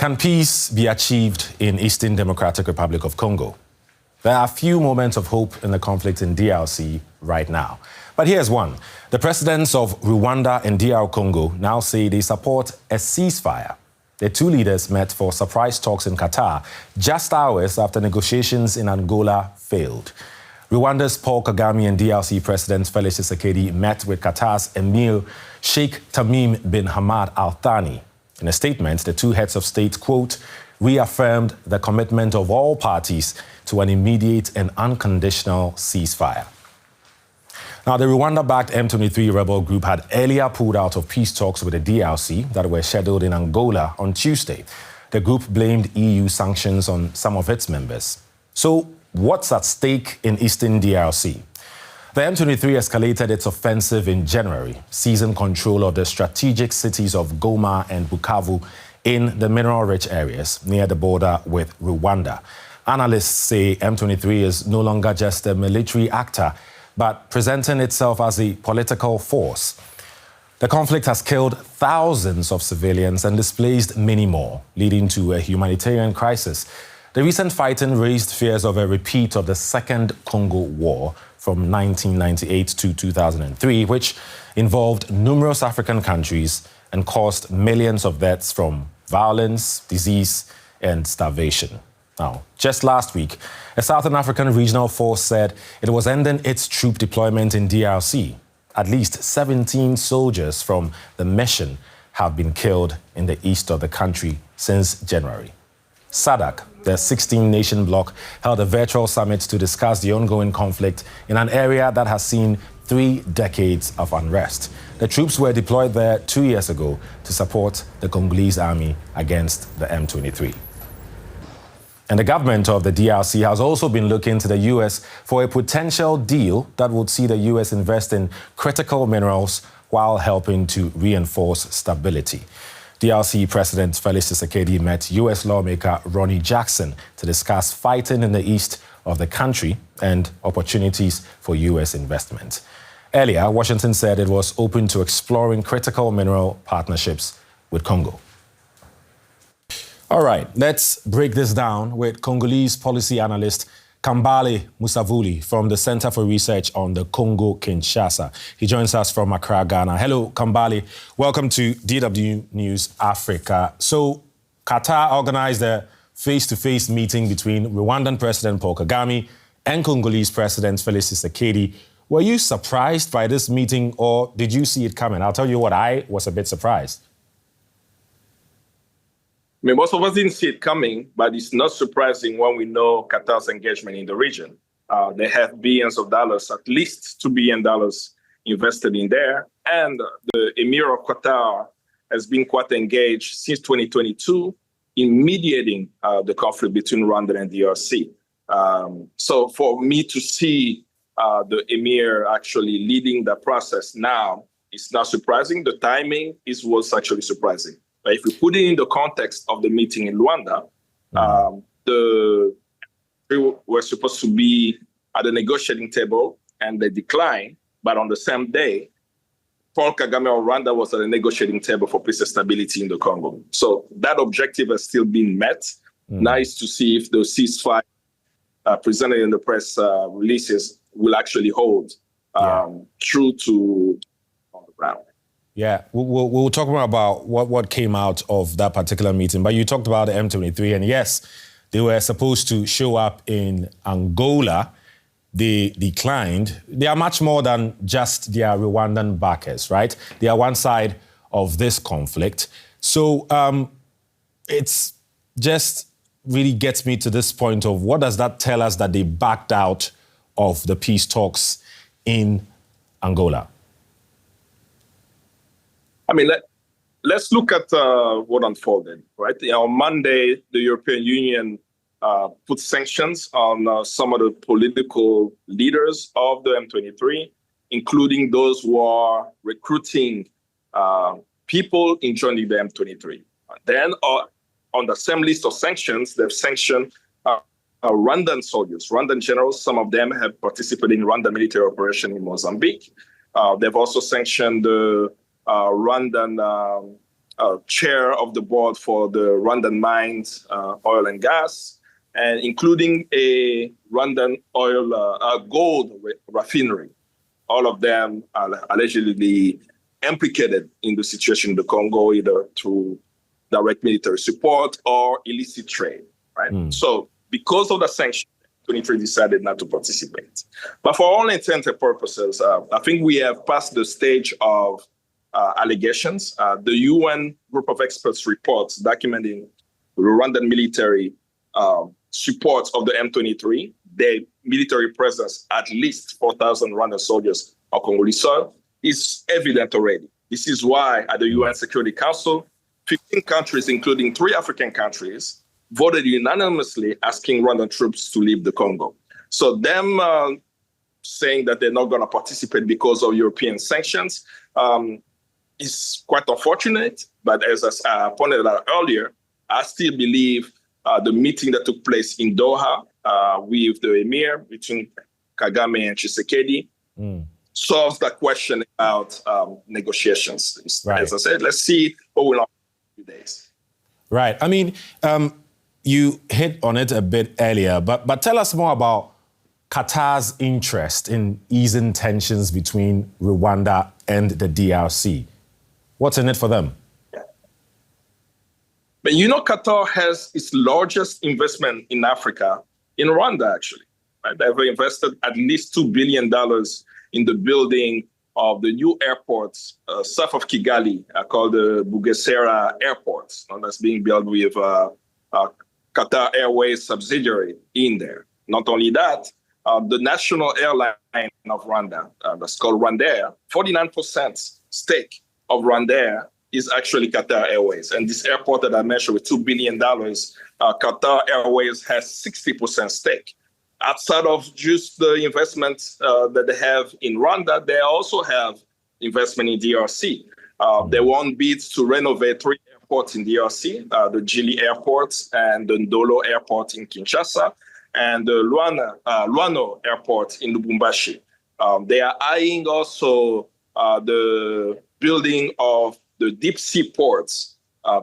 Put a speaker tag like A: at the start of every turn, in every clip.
A: Can peace be achieved in Eastern Democratic Republic of Congo? There are few moments of hope in the conflict in DRC right now. But here's one. The presidents of Rwanda and DR Congo now say they support a ceasefire. The two leaders met for surprise talks in Qatar just hours after negotiations in Angola failed. Rwanda's Paul Kagame and DRC President Felix Tshisekedi met with Qatar's Emir, Sheikh Tamim bin Hamad Thani. In a statement, the two heads of state, quote, reaffirmed the commitment of all parties to an immediate and unconditional ceasefire. Now, the Rwanda-backed M23 rebel group had earlier pulled out of peace talks with the DRC that were scheduled in Angola on Tuesday. The group blamed EU sanctions on some of its members. So, what's at stake in Eastern DRC? The M23 escalated its offensive in January, seizing control of the strategic cities of Goma and Bukavu in the mineral-rich areas near the border with Rwanda. Analysts say M23 is no longer just a military actor, but presenting itself as a political force. The conflict has killed thousands of civilians and displaced many more, leading to a humanitarian crisis. The recent fighting raised fears of a repeat of the Second Congo War from 1998 to 2003, which involved numerous African countries and caused millions of deaths from violence, disease, and starvation. Now, just last week, a Southern African regional force said it was ending its troop deployment in DRC. At least 17 soldiers from the mission have been killed in the east of the country since January. SADC, the 16-nation bloc, held a virtual summit to discuss the ongoing conflict in an area that has seen 3 decades of unrest. The troops were deployed there 2 years ago to support the Congolese army against the M23. And the government of the DRC has also been looking to the U.S. for a potential deal that would see the U.S. invest in critical minerals while helping to reinforce stability. DRC President Felix Tshisekedi met U.S. lawmaker Ronnie Jackson to discuss fighting in the east of the country and opportunities for U.S. investment. Earlier, Washington said it was open to exploring critical mineral partnerships with Congo. All right, let's break this down with Congolese policy analyst Kambale Musavuli from the Center for Research on the Congo-Kinshasa. He joins us from Accra, Ghana. Hello, Kambale. Welcome to DW News Africa. So, Qatar organized a face-to-face meeting between Rwandan President Paul Kagame and Congolese President Felix Tshisekedi. Were you surprised by this meeting, or did you see it coming? I'll tell you what, I was a bit surprised.
B: I mean, most of us didn't see it coming, but it's not surprising when we know Qatar's engagement in the region. They have billions of dollars, at least $2 billion invested in there. And the Emir of Qatar has been quite engaged since 2022 in mediating the conflict between Rwanda and DRC. So for me to see the Emir actually leading the process now, it's not surprising. The timing was actually surprising. But if we put it in the context of the meeting in Rwanda, they were supposed to be at the negotiating table and they declined. But on the same day, Paul Kagame of Rwanda was at the negotiating table for peace and stability in the Congo. So that objective has still been met. Nice to see if the ceasefire presented in the press releases will actually hold true to on the ground.
A: Yeah, we'll talk more about what came out of that particular meeting. But you talked about the M23, and yes, they were supposed to show up in Angola. They declined. They are much more than just their Rwandan backers, right? They are one side of this conflict. So it's just really gets me to this point of what does that tell us that they backed out of the peace talks in Angola?
B: I mean, let's look at what unfolded, right? On Monday, the European Union put sanctions on some of the political leaders of the M23, including those who are recruiting people in joining the M23. Then on the same list of sanctions, they've sanctioned Rwandan soldiers, Rwandan generals. Some of them have participated in Rwanda military operation in Mozambique. They've also sanctioned the Rwandan chair of the board for the Rwandan mines, oil and gas, and including a Rwandan gold refinery. All of them are allegedly implicated in the situation in the Congo, either through direct military support or illicit trade, right? So because of the sanctions, 23 decided not to participate. But for all intents and purposes, I think we have passed the stage of allegations. The UN group of experts reports documenting Rwandan military support of the M23, their military presence, at least 4,000 Rwandan soldiers on Congolese soil, is evident already. This is why at the UN Security Council, 15 countries, including 3 African countries, voted unanimously asking Rwandan troops to leave the Congo. So them saying that they're not going to participate because of European sanctions is quite unfortunate. But as I pointed out earlier, I still believe the meeting that took place in Doha with the Emir between Kagame and Tshisekedi solves that question about negotiations.
A: Right.
B: As I said, let's see what will happen in a few days.
A: Right. I mean, you hit on it a bit earlier, but tell us more about Qatar's interest in easing tensions between Rwanda and the DRC. What's in it for them?
B: But Qatar has its largest investment in Africa in Rwanda, actually. Right? They've invested at least $2 billion in the building of the new airports south of Kigali, called the Bugesera Airport. That's being built with Qatar Airways subsidiary in there. Not only that, the national airline of Rwanda, that's called Rwanda, 49% stake of Rwanda is actually Qatar Airways. And this airport that I mentioned with $2 billion, Qatar Airways has 60% stake. Outside of just the investments that they have in Rwanda, they also have investment in DRC. They won bids to renovate 3 airports in DRC, the Djili Airport and the Ndolo Airport in Kinshasa, and the Luano Airport in Lubumbashi. They are eyeing also the building of the deep sea ports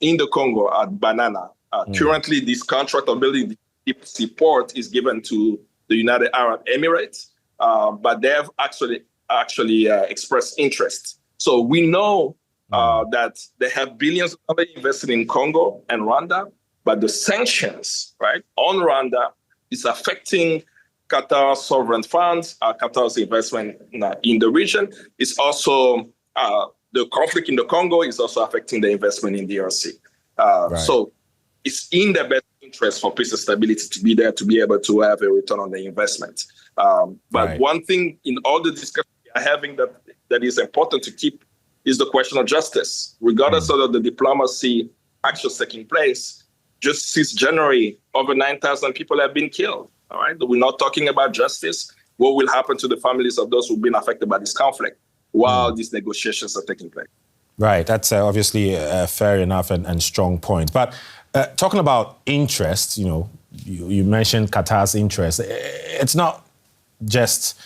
B: in the Congo at Banana. Currently, this contract of building the deep sea port is given to the United Arab Emirates, but they have actually expressed interest. So we know that they have billions of dollars invested in Congo and Rwanda, but the sanctions, right, on Rwanda is affecting Qatar's sovereign funds, Qatar's investment in the region. It's also the conflict in the Congo is also affecting the investment in DRC. Right. So it's in their best interest for peace and stability to be there, to be able to have a return on the investment. But one thing in all the discussion we are having that is important to keep is the question of justice. Regardless of the diplomacy actions taking place, just since January, over 9,000 people have been killed. All right, we're not talking about justice. What will happen to the families of those who've been affected by this conflict while these negotiations are taking place? Right,
A: that's obviously a fair enough and strong point. But talking about interest, you mentioned Qatar's interest. It's not just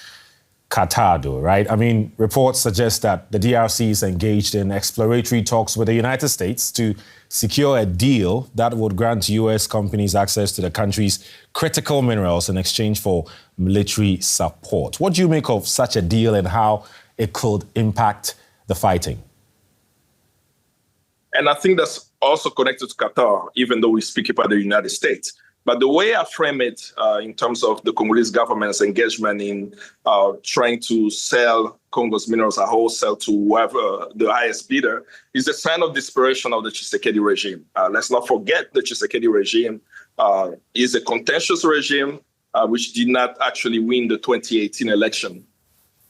A: Qatar, though, right? I mean, reports suggest that the DRC is engaged in exploratory talks with the United States to secure a deal that would grant U.S. companies access to the country's critical minerals in exchange for military support. What do you make of such a deal and how it could impact the fighting?
B: And I think that's also connected to Qatar, even though we speak about the United States. But the way I frame it in terms of the Congolese government's engagement in trying to sell Congo's minerals at wholesale to whoever the highest bidder is a sign of desperation of the Tshisekedi regime. Let's not forget the Tshisekedi regime is a contentious regime which did not actually win the 2018 election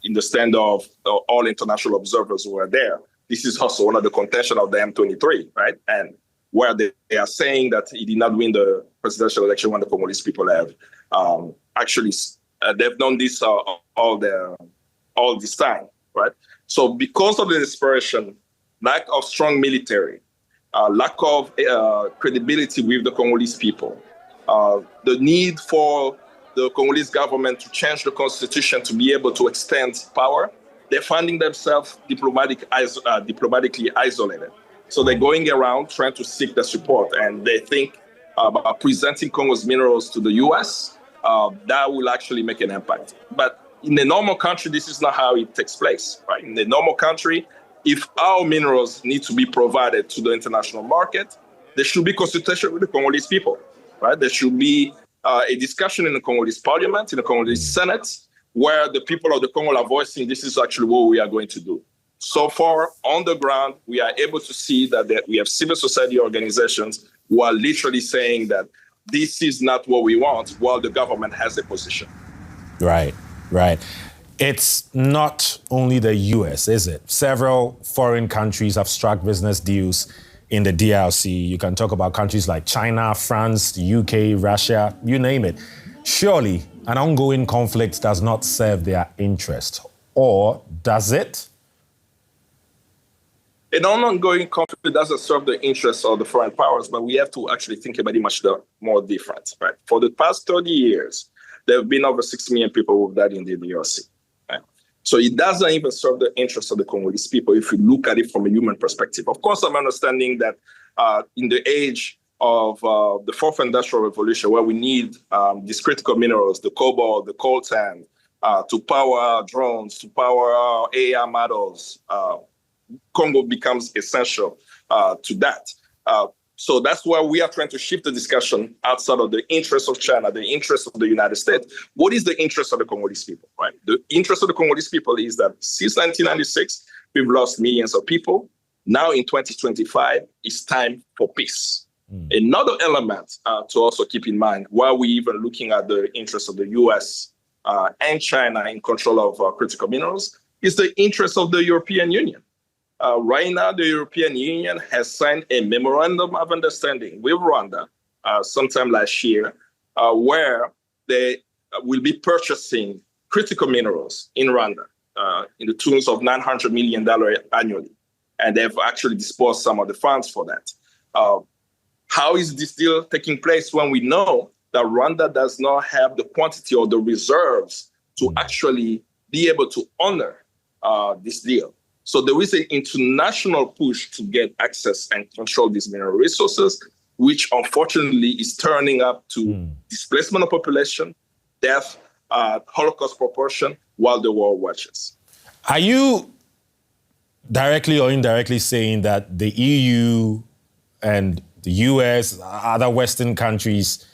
B: in the stand of all international observers who were there. This is also one of the contention of the M23, right? And where they are saying that he did not win the presidential election when the Congolese people have they've done this all this time, right? So because of the desperation, lack of strong military, lack of credibility with the Congolese people, the need for the Congolese government to change the constitution to be able to extend power, they're finding themselves diplomatically isolated. So they're going around trying to seek the support, and they think by presenting Congo's minerals to the US, that will actually make an impact. But in a normal country, this is not how it takes place, right? In a normal country, if our minerals need to be provided to the international market, there should be consultation with the Congolese people, right? There should be a discussion in the Congolese parliament, in the Congolese Senate, where the people of the Congo are voicing this is actually what we are going to do. So far, on the ground, we are able to see that we have civil society organizations who are literally saying that this is not what we want, while the government has a position.
A: Right, right. It's not only the US, is it? Several foreign countries have struck business deals in the DRC. You can talk about countries like China, France, the UK, Russia, you name it. Surely an ongoing conflict does not serve their interest, or does it?
B: An ongoing conflict doesn't serve the interests of the foreign powers, but we have to actually think about it much more different, right? For the past 30 years, there have been over 6 million people who have died in the DRC. Right? So it doesn't even serve the interests of the Congolese people if you look at it from a human perspective. Of course, I'm understanding that in the age of the fourth industrial revolution, where we need these critical minerals, the cobalt, the coltan, to power our drones, to power our AI models, Congo becomes essential to that. So that's why we are trying to shift the discussion outside of the interests of China, the interests of the United States. What is the interest of the Congolese people, right? The interest of the Congolese people is that since 1996, we've lost millions of people. Now in 2025, it's time for peace. Another element to also keep in mind, while we're even looking at the interests of the US and China in control of critical minerals, is the interest of the European Union. Right now, the European Union has signed a memorandum of understanding with Rwanda sometime last year, where they will be purchasing critical minerals in Rwanda in the tunes of $900 million annually. And they've actually disbursed some of the funds for that. How is this deal taking place when we know that Rwanda does not have the quantity or the reserves to actually be able to honor this deal? So there is an international push to get access and control these mineral resources, which unfortunately is turning up to displacement of population, death, Holocaust proportion, while the war watches.
A: Are you directly or indirectly saying that the EU and the US, other Western countries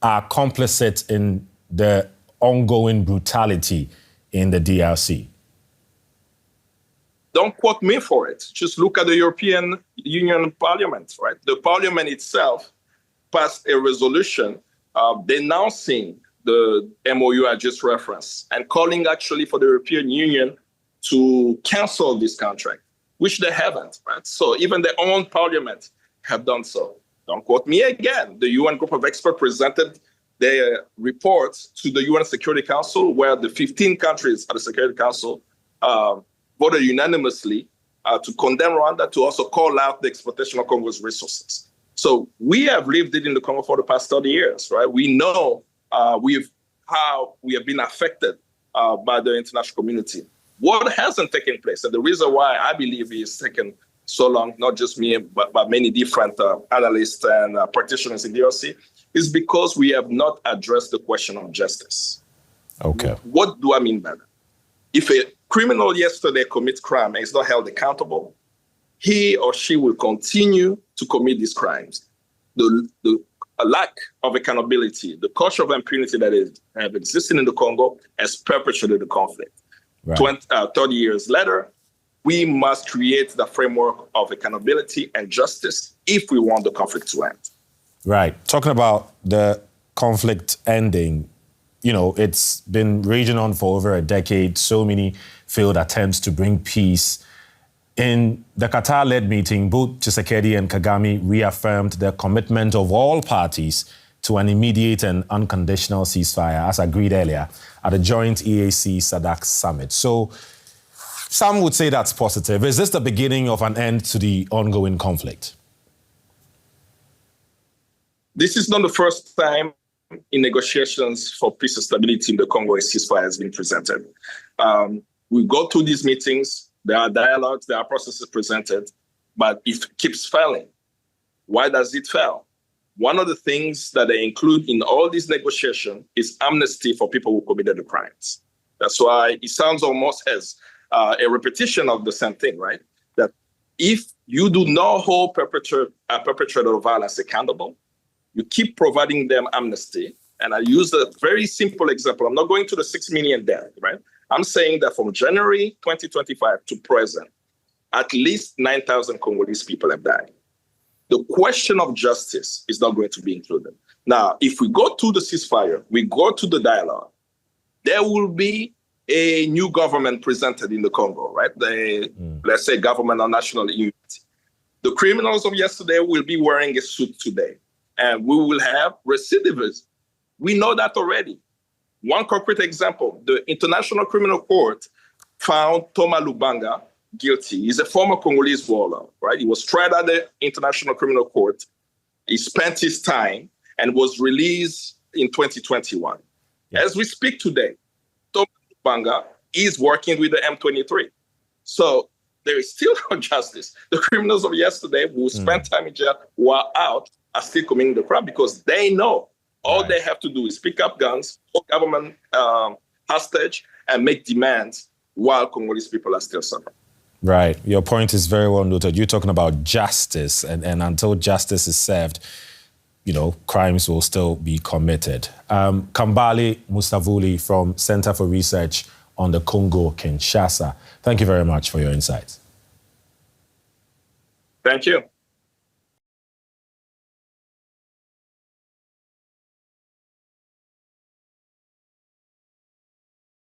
A: are complicit in the ongoing brutality in the DRC?
B: Don't quote me for it. Just look at the European Union Parliament, right? The Parliament itself passed a resolution denouncing the MOU I just referenced and calling actually for the European Union to cancel this contract, which they haven't, right? So even their own parliament have done so. Don't quote me again. The UN group of experts presented their reports to the UN Security Council, where the 15 countries at the Security Council voted unanimously to condemn Rwanda, to also call out the exploitation of Congo's resources. So we have lived it in the Congo for the past 30 years, right? We know how we have been affected by the international community. What hasn't taken place, and the reason why I believe it's taken so long, not just me, but many different analysts and practitioners in DRC, is because we have not addressed the question of justice.
A: Okay.
B: What do I mean by that? If a criminal yesterday commits crime and is not held accountable, he or she will continue to commit these crimes. The lack of accountability, the culture of impunity that has existed in the Congo has perpetuated the conflict. Right. 30 years later, we must create the framework of accountability and justice if we want the conflict to end.
A: Right. Talking about the conflict ending, you know, it's been raging on for over a decade. So many failed attempts to bring peace. In the Qatar-led meeting, both Tshisekedi and Kagame reaffirmed the commitment of all parties to an immediate and unconditional ceasefire, as agreed earlier, at the joint EAC-SADC summit. So some would say that's positive. Is this the beginning of an end to the ongoing conflict?
B: This is not the first time in negotiations for peace and stability in the Congo a ceasefire has been presented. We go to these meetings, there are dialogues, there are processes presented. but it keeps failing. Why does it fail? One of the things that they include in all these negotiations is amnesty for people who committed the crimes. That's why it sounds almost as a repetition of the same thing, right? That if you do not hold perpetrator of violence accountable, you keep providing them amnesty. And I use a very simple example. I'm not going to the 6 million deaths, right? I'm saying that from January 2025 to present, at least 9,000 Congolese people have died. The question of justice is not going to be included. Now, if we go to the ceasefire, we go to the dialogue, there will be a new government presented in the Congo, right? Let's say government of national unity. The criminals of yesterday will be wearing a suit today, and we will have recidivists. We know that already. One concrete example, the International Criminal Court found Thomas Lubanga guilty. He's a former Congolese warlord, right? He was tried at the International Criminal Court. He spent his time and was released in 2021. Yes. As we speak today, Thomas Lubanga is working with the M23. So there is still no justice. The criminals of yesterday who spent time in jail, who are out, are still committing the crime because they know all they have to do is pick up guns, hold government hostage, and make demands while Congolese people are still suffering.
A: Right. Your point is very well noted. You're talking about justice, and until justice is served, you know, crimes will still be committed. Kambale Musavuli from Center for Research on the Congo-Kinshasa. Thank you very much for your insights.
B: Thank you.